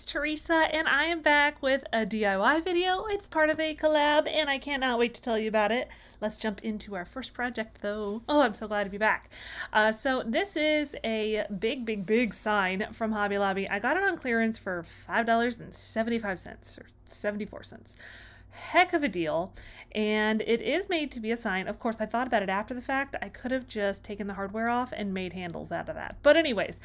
it's Teresa and I am back with a DIY video. It's part of a collab and I cannot wait to tell you about it. Let's jump into our first project though. Oh, I'm so glad to be back. So this is a big sign from Hobby Lobby. I got it on clearance for $5.75 or 74 cents. Heck of a deal, and it is made to be a sign. Of course, I thought about it after the fact. I could have just taken the hardware off and made handles out of that. But anyways,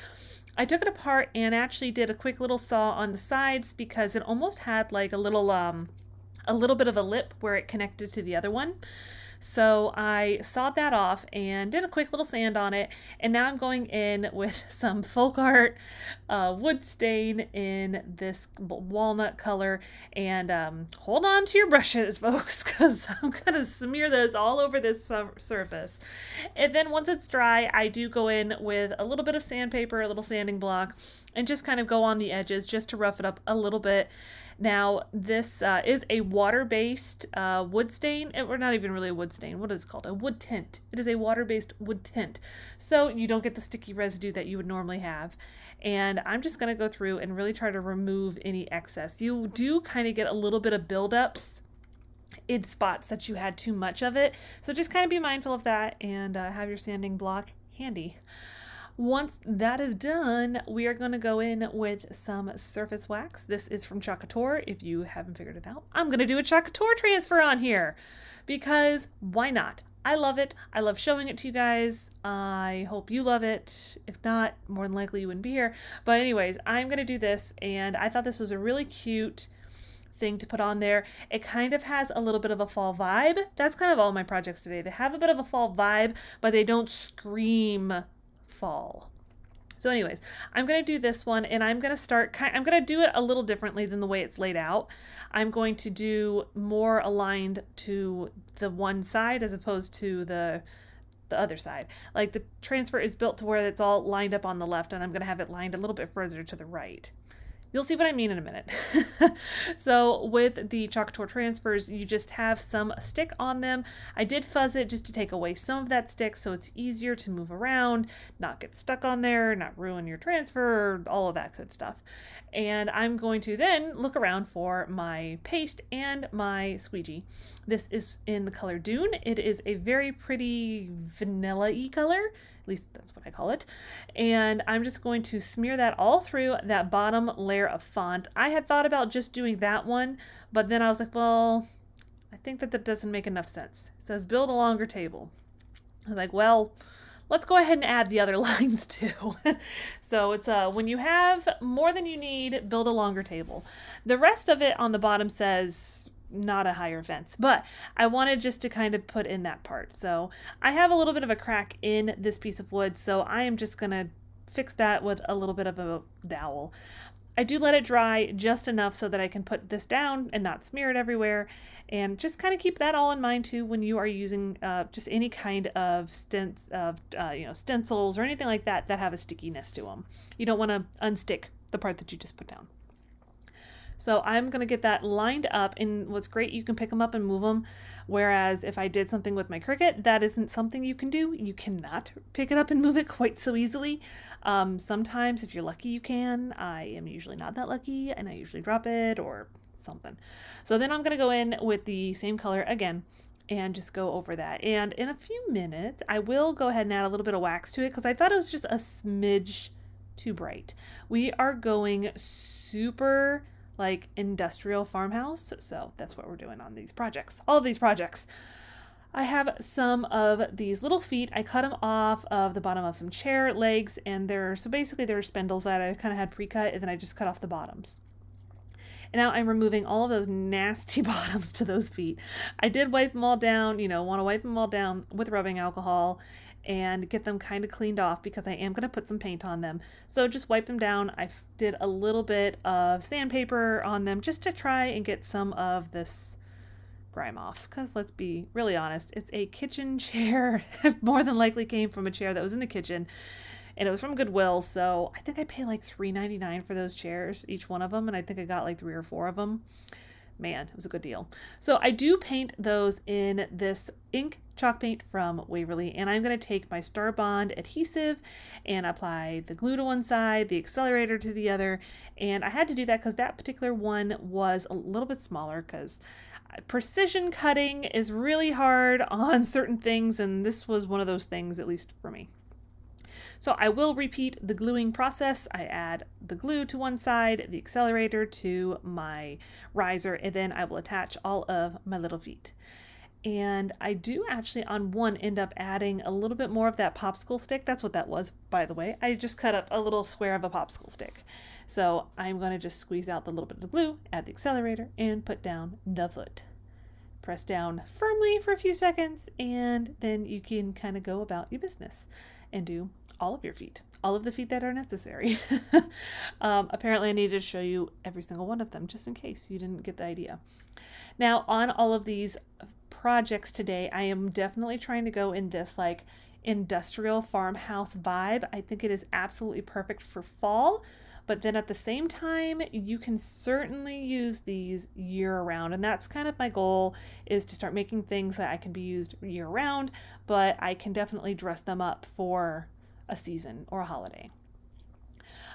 I took it apart and actually did a quick little saw on the sides because it almost had like a little bit of a lip where it connected to the other one. So I sawed that off and did a quick little sand on it, and now I'm going in with some folk art wood stain in this walnut color, and hold on to your brushes folks, because I'm gonna smear this all over this surface. And then once it's dry, I do go in with a little bit of sandpaper, a little sanding block, and just kind of go on the edges just to rough it up a little bit. Now, this is a water-based wood stain. Or not even really a wood stain. What is it called? A wood tint. It is a water-based wood tint. So you don't get the sticky residue that you would normally have. And I'm just going to go through and really try to remove any excess. You do kind of get a little bit of buildups in spots that you had too much of it. So just kind of be mindful of that and have your sanding block handy. Once that is done, we are going to go in with some surface wax. This is from Chocator. If you haven't figured it out, I'm going to do a Chocator transfer on here because why not? I love it. I love showing it to you guys. I hope you love it. If not, more than likely you wouldn't be here. But anyways, I'm going to do this, and I thought this was a really cute thing to put on there. It kind of has a little bit of a fall vibe. That's kind of all my projects today. They have a bit of a fall vibe, but they don't scream fall. So anyways, I'm going to do this one, and I'm going to do it a little differently than the way it's laid out. I'm going to do more aligned to the one side as opposed to the other side. Like the transfer is built to where it's all lined up on the left, and I'm going to have it lined a little bit further to the right. You'll see what I mean in a minute. So with the Chocator transfers, you just have some stick on them. I did fuzz it just to take away some of that stick so it's easier to move around, not get stuck on there, not ruin your transfer, all of that good stuff. And I'm going to then look around for my paste and my squeegee. This is in the color Dune. It is a very pretty vanilla-y color. At least that's what I call it. And I'm just going to smear that all through that bottom layer of font. I had thought about just doing that one, but then I was like, well, I think that doesn't make enough sense. It says build a longer table. I was like, well, let's go ahead and add the other lines too. So it's when you have more than you need, build a longer table. The rest of it on the bottom says not a higher fence, but I wanted just to kind of put in that part. So I have a little bit of a crack in this piece of wood, so I am just gonna fix that with a little bit of a dowel. I do let it dry just enough so that I can put this down and not smear it everywhere, and just kind of keep that all in mind too when you are using just any kind of stencils or anything like that that have a stickiness to them. You don't want to unstick the part that you just put down. So I'm going to get that lined up, and what's great, you can pick them up and move them, whereas if I did something with my Cricut, that isn't something you can do. You cannot pick it up and move it quite so easily. Sometimes if you're lucky you can. I am usually not that lucky, and I usually drop it or something. So then I'm going to go in with the same color again and just go over that. And in a few minutes, I will go ahead and add a little bit of wax to it because I thought it was just a smidge too bright. We are going super like industrial farmhouse, so that's what we're doing on these projects, all of these projects. I have some of these little feet. I cut them off of the bottom of some chair legs, and they're spindles that I kind of had pre-cut, and then I just cut off the bottoms. And now I'm removing all of those nasty bottoms to those feet. I did wipe them all down, want to wipe them all down with rubbing alcohol and get them kind of cleaned off because I am going to put some paint on them. So just wipe them down. I did a little bit of sandpaper on them just to try and get some of this grime off, because let's be really honest, it's a kitchen chair. It more than likely came from a chair that was in the kitchen, and it was from Goodwill, so I think I paid like $3.99 for those chairs, each one of them, and I think I got like 3 or 4 of them. Man, it was a good deal. So I do paint those in this ink chalk paint from Waverly, and I'm going to take my Star Bond adhesive and apply the glue to one side, the accelerator to the other, and I had to do that because that particular one was a little bit smaller, because precision cutting is really hard on certain things, and this was one of those things, at least for me. So I will repeat the gluing process. I add the glue to one side, the accelerator to my riser, and then I will attach all of my little feet. And I do actually on one end up adding a little bit more of that popsicle stick. That's what that was, by the way. I just cut up a little square of a popsicle stick. So I'm going to just squeeze out the little bit of the glue, add the accelerator, and put down the foot. Press down firmly for a few seconds, and then you can kind of go about your business and do all of your feet, all of the feet that are necessary. Apparently I needed to show you every single one of them, just in case you didn't get the idea. Now on all of these projects today, I am definitely trying to go in this like industrial farmhouse vibe. I think it is absolutely perfect for fall, but then at the same time, you can certainly use these year round. And that's kind of my goal, is to start making things that I can be used year round, but I can definitely dress them up for a season or a holiday.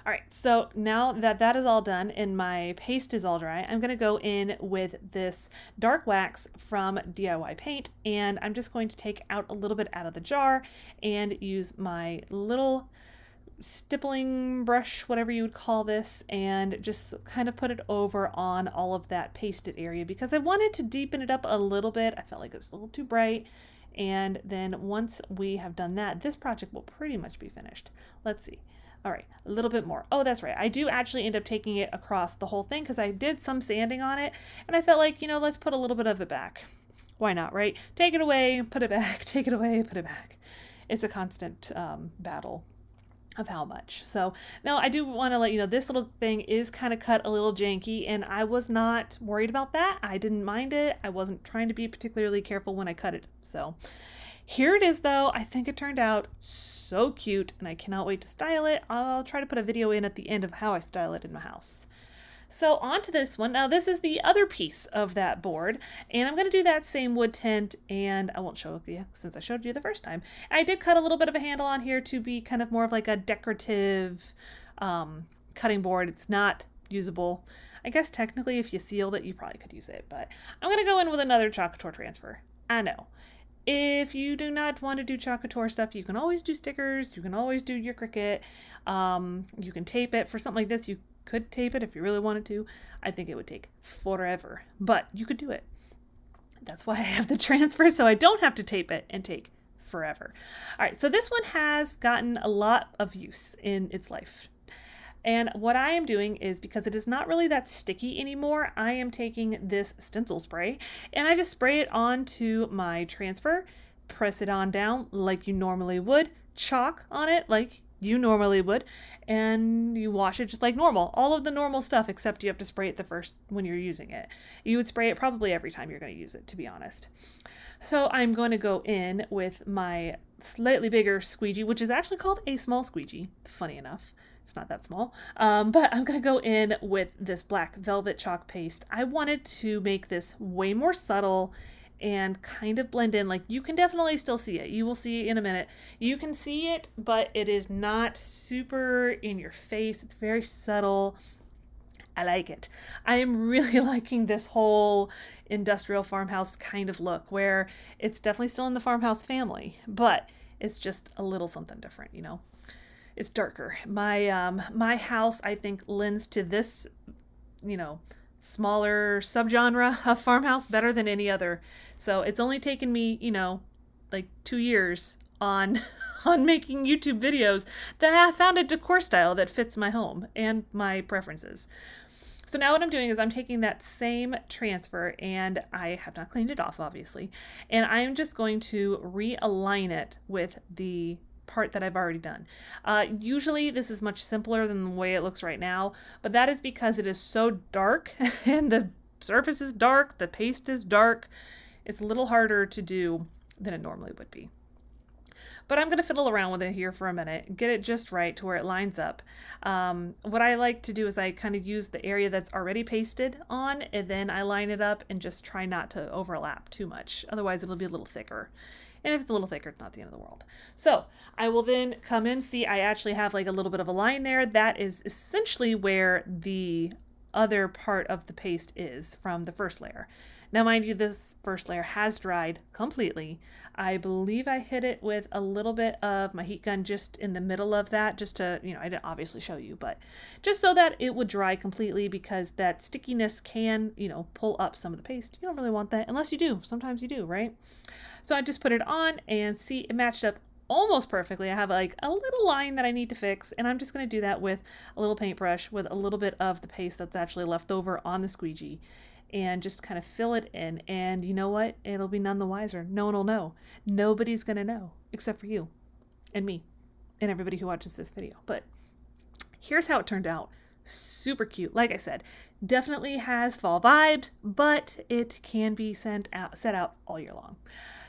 All right, so now that that is all done and my paste is all dry, I'm gonna go in with this dark wax from DIY Paint, and I'm just going to take out a little bit out of the jar and use my little stippling brush, whatever you would call this, and just kind of put it over on all of that pasted area, because I wanted to deepen it up a little bit. I felt like it was a little too bright. And then once we have done that, this project will pretty much be finished. Let's see. All right, a little bit more. Oh, that's right. I do actually end up taking it across the whole thing because I did some sanding on it, and I felt like, you know, let's put a little bit of it back. Why not, right? Take it away, put it back, take it away, put it back. It's a constant battle of how much. So now I do want to let you know this little thing is kind of cut a little janky, and I was not worried about that. I didn't mind it. I wasn't trying to be particularly careful when I cut it. So here it is though. I think it turned out so cute and I cannot wait to style it. I'll try to put a video in at the end of how I style it in my house. So on to this one. Now this is the other piece of that board, and I'm going to do that same wood tint, and I won't show you since I showed you the first time. I did cut a little bit of a handle on here to be kind of more of like a decorative cutting board. It's not usable. I guess technically if you sealed it, you probably could use it, but I'm going to go in with another Chalk Couture transfer. I know. If you do not want to do Chalk Couture stuff, you can always do stickers. You can always do your Cricut. You can tape it. For something like this, you could tape it if you really wanted to. I think it would take forever, but you could do it. That's why I have the transfer, so I don't have to tape it and take forever. All right, so this one has gotten a lot of use in its life. And what I am doing is, because it is not really that sticky anymore, I am taking this stencil spray and I just spray it onto my transfer, press it on down like you normally would, chalk on it like you normally would, and you wash it just like normal. All of the normal stuff, except you have to spray it the first when you're using it. You would spray it probably every time you're going to use it, to be honest. So I'm going to go in with my slightly bigger squeegee, which is actually called a small squeegee, funny enough. It's not that small, but I'm going to go in with this black velvet chalk paste. I wanted to make this way more subtle and kind of blend in. Like, you can definitely still see it. You will see in a minute. You can see it, but it is not super in your face. It's very subtle. I like it. I am really liking this whole industrial farmhouse kind of look, where it's definitely still in the farmhouse family, but it's just a little something different, you know? It's darker. My house, I think, lends to this, you know, smaller subgenre of farmhouse better than any other. So it's only taken me, you know, like 2 years on making YouTube videos that I found a decor style that fits my home and my preferences. So now what I'm doing is I'm taking that same transfer, and I have not cleaned it off, obviously, and I'm just going to realign it with the part that I've already done. Usually this is much simpler than the way it looks right now, but that is because it is so dark and the surface is dark, the paste is dark. It's a little harder to do than it normally would be. but I'm going to fiddle around with it here for a minute, get it just right to where it lines up. What I like to do is I kind of use the area that's already pasted on, and then I line it up and just try not to overlap too much. Otherwise it'll be a little thicker. And if it's a little thicker, it's not the end of the world. So I will then come in, see I actually have like a little bit of a line there. That is essentially where the other part of the paste is from the first layer. Now mind you, this first layer has dried completely. I believe I hit it with a little bit of my heat gun just in the middle of that, just to, you know, I didn't obviously show you, but just so that it would dry completely, because that stickiness can, you know, pull up some of the paste. You don't really want that unless you do. Sometimes you do, right? So I just put it on and see it matched up almost perfectly. I have like a little line that I need to fix, and I'm just going to do that with a little paintbrush with a little bit of the paste that's actually left over on the squeegee, and just kind of fill it in. And you know what? It'll be none the wiser. No one will know. Nobody's going to know except for you and me and everybody who watches this video. But here's how it turned out. Super cute. Like I said, definitely has fall vibes, but it can be set out all year long.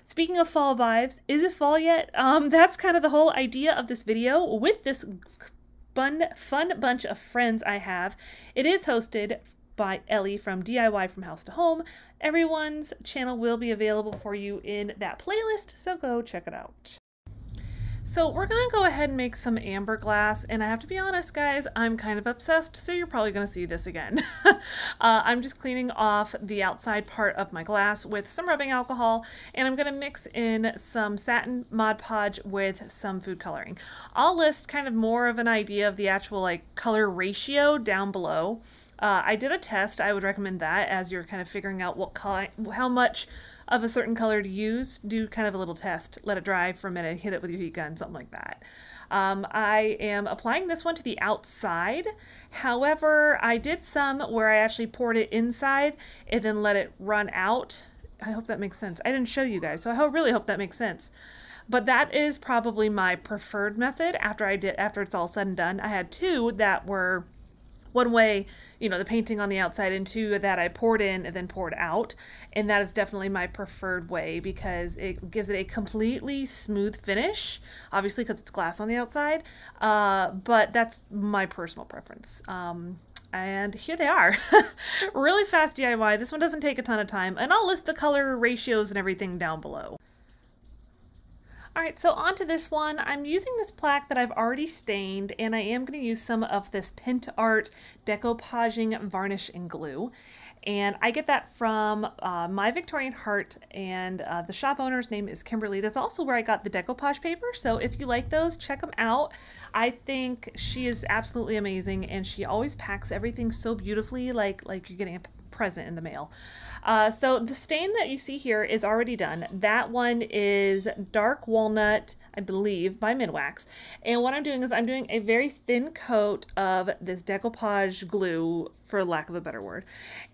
Speaking of fall vibes, is it fall yet? That's kind of the whole idea of this video with this fun bunch of friends I have. It is hosted by Ellie from DIY From House to Home. Everyone's channel will be available for you in that playlist, so go check it out. So we're gonna go ahead and make some amber glass, and I have to be honest guys, I'm kind of obsessed, so you're probably gonna see this again. I'm just cleaning off the outside part of my glass with some rubbing alcohol, and I'm gonna mix in some satin Mod Podge with some food coloring. I'll list kind of more of an idea of the actual like color ratio down below. I did a test. I would recommend that as you're kind of figuring out what how much of a certain color to use. Do kind of a little test, let it dry for a minute, hit it with your heat gun, something like that. I am applying this one to the outside. However, I did some where I actually poured it inside and then let it run out. I hope that makes sense. I didn't show you guys, so I really hope that makes sense. But that is probably my preferred method after it's all said and done. I had two that were one way, you know, the painting on the outside, and two that I poured in and then poured out. And that is definitely my preferred way because it gives it a completely smooth finish, obviously because it's glass on the outside, but that's my personal preference. And here they are. Really fast DIY. This one doesn't take a ton of time, and I'll list the color ratios and everything down below. Alright, so on to this one. I'm using this plaque that I've already stained, and I am going to use some of this Pint Art decoupaging varnish and glue. And I get that from My Victorian Heart, and the shop owner's name is Kimberly. That's also where I got the decoupage paper, so if you like those, check them out. I think she is absolutely amazing, and she always packs everything so beautifully, like you're getting a present in the mail. So the stain that you see here is already done. That one is Dark Walnut, I believe, by Midwax. And what I'm doing is I'm doing a very thin coat of this decoupage glue, for lack of a better word.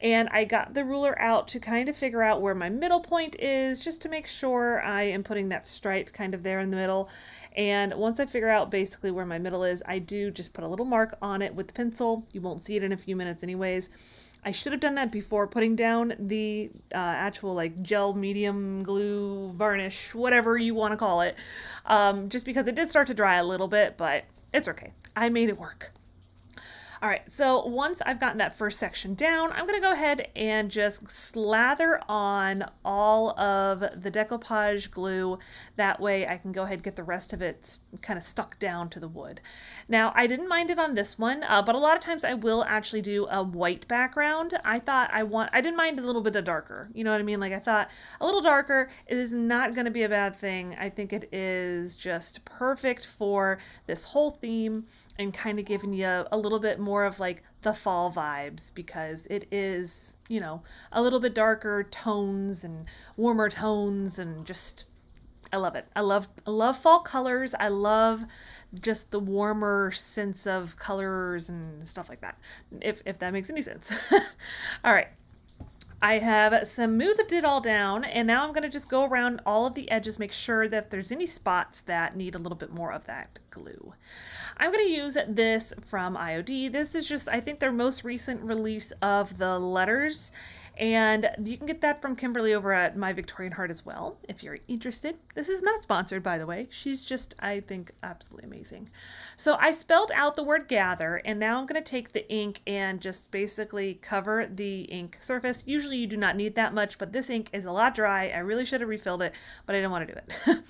And I got the ruler out to kind of figure out where my middle point is, just to make sure I am putting that stripe kind of there in the middle. And once I figure out basically where my middle is, I do just put a little mark on it with the pencil. You won't see it in a few minutes anyways. I should have done that before putting down the actual like gel medium glue varnish, whatever you want to call it, just because it did start to dry a little bit, but it's okay. I made it work. All right, so once I've gotten that first section down, I'm gonna go ahead and just slather on all of the decoupage glue. That way I can go ahead and get the rest of it kind of stuck down to the wood. Now, I didn't mind it on this one, but a lot of times I will actually do a white background. I didn't mind a little bit of darker, you know what I mean? Like I thought a little darker is not gonna be a bad thing. I think it is just perfect for this whole theme and kind of giving you a little bit more of like the fall vibes, because it is, you know, a little bit darker tones and warmer tones, and just, I love it. I love fall colors. I love just the warmer sense of colors and stuff like that, if that makes any sense. All right. I have smoothed it all down, and now I'm going to just go around all of the edges, make sure that there's any spots that need a little bit more of that glue. I'm going to use this from IOD. This is just, I think, their most recent release of the letters, And you can get that from Kimberly over at My Victorian Heart as well, if you're interested. This is not sponsored, by the way. She's just, I think, absolutely amazing. So I spelled out the word gather, and now I'm going to take the ink and just basically cover the ink surface. Usually you do not need that much, but this ink is a lot dry. I really should have refilled it, but I didn't want to do it.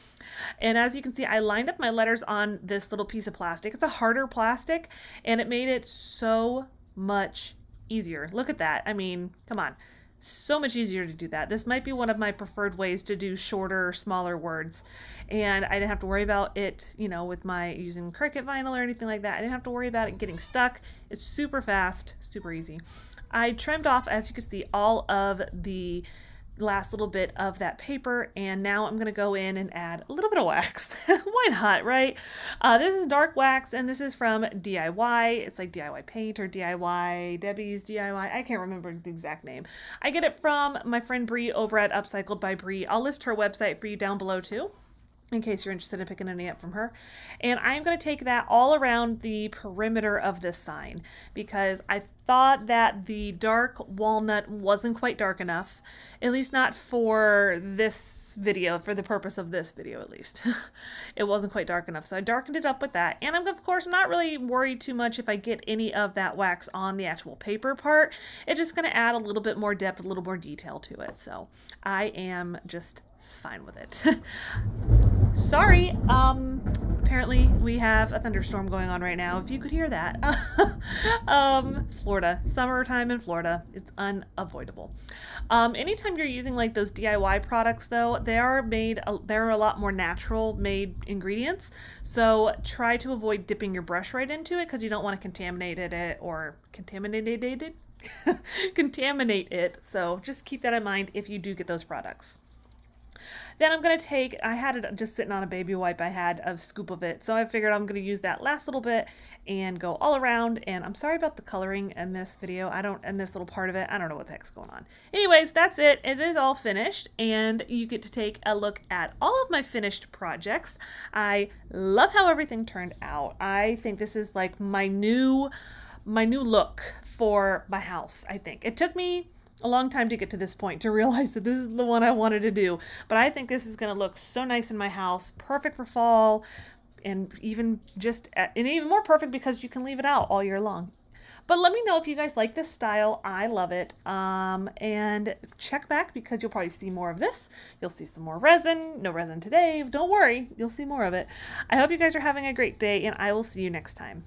And as you can see, I lined up my letters on this little piece of plastic. It's a harder plastic, and it made it so much easier. Look at that. I mean, come on. So much easier to do that. This might be one of my preferred ways to do shorter, smaller words. And I didn't have to worry about it, you know, with my using Cricut vinyl or anything like that. I didn't have to worry about it getting stuck. It's super fast, super easy. I trimmed off, as you can see, all of the last little bit of that paper, and now I'm going to go in and add a little bit of wax. Why not, right? This is dark wax, and this is from DIY. It's like DIY Paint or DIY Debbie's DIY. I can't remember the exact name. I get it from my friend Bree over at Upcycled by Bree. I'll list her website for you down below too, in case you're interested in picking any up from her. And I'm going to take that all around the perimeter of this sign because I thought that the dark walnut wasn't quite dark enough, at least not for this video, for the purpose of this video at least. It wasn't quite dark enough, so I darkened it up with that. And I'm of course not really worried too much if I get any of that wax on the actual paper part. It's just going to add a little bit more depth, a little more detail to it. So I am just fine with it. Sorry, apparently we have a thunderstorm going on right now, if you could hear that. Florida, summertime in Florida, it's unavoidable. Anytime you're using like those DIY products though, they're a lot more natural made ingredients, so try to avoid dipping your brush right into it because you don't want to contaminate it, so just keep that in mind if you do get those products. Then I'm going to take, I had it just sitting on a baby wipe, I had a scoop of it, so I figured I'm going to use that last little bit and go all around. And I'm sorry about the coloring in this video, in this little part of it, I don't know what the heck's going on. Anyways, that's it. It is all finished, and you get to take a look at all of my finished projects. I love how everything turned out. I think this is like my new look for my house. I think it took me a long time to get to this point to realize that this is the one I wanted to do, but I think this is going to look so nice in my house, perfect for fall, and even more perfect because you can leave it out all year long. But let me know if you guys like this style. I love it. And check back because you'll probably see more of this. You'll see some more resin. No resin today. Don't worry. You'll see more of it. I hope you guys are having a great day, and I will see you next time.